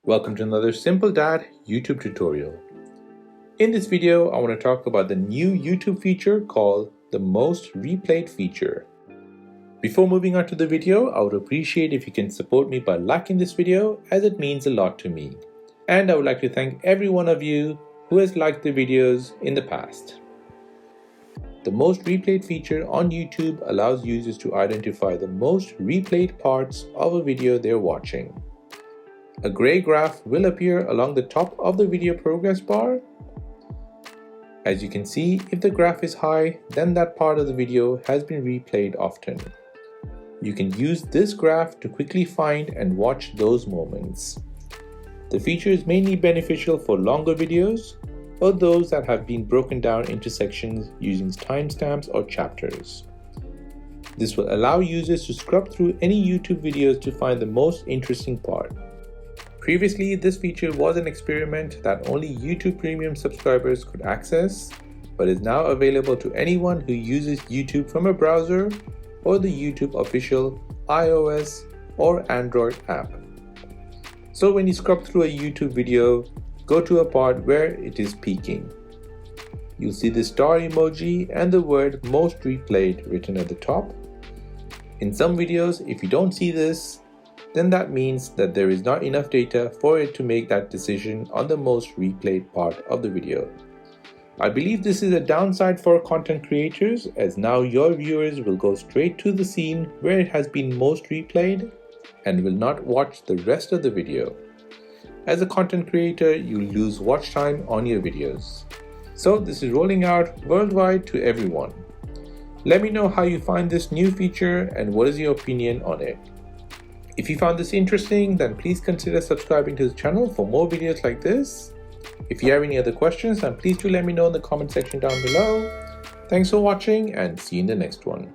Welcome to another Simple Dad YouTube tutorial. In this video, I want to talk about the new YouTube feature called the Most Replayed feature. Before moving on to the video, I would appreciate if you can support me by liking this video, as it means a lot to me. And I would like to thank every one of you who has liked the videos in the past. The Most Replayed feature on YouTube allows users to identify the most replayed parts of a video they're watching. A gray graph will appear along the top of the video progress bar. As you can see, if the graph is high, then that part of the video has been replayed often. You can use this graph to quickly find and watch those moments. The feature is mainly beneficial for longer videos or those that have been broken down into sections using timestamps or chapters. This will allow users to scrub through any YouTube videos to find the most interesting part. Previously, this feature was an experiment that only YouTube Premium subscribers could access, but is now available to anyone who uses YouTube from a browser or the YouTube official iOS or Android app. So when you scrub through a YouTube video, go to a part where it is peaking. You'll see the star emoji and the word Most Replayed written at the top. In some videos, if you don't see this, then that means that there is not enough data for it to make that decision on the most replayed part of the video. I believe this is a downside for content creators, as now your viewers will go straight to the scene where it has been most replayed and will not watch the rest of the video. As a content creator, you lose watch time on your videos. So this is rolling out worldwide to everyone. Let me know how you find this new feature and what is your opinion on it. If you found this interesting, then please consider subscribing to the channel for more videos like this. If you have any other questions, then please do let me know in the comment section down below. Thanks for watching and see you in the next one.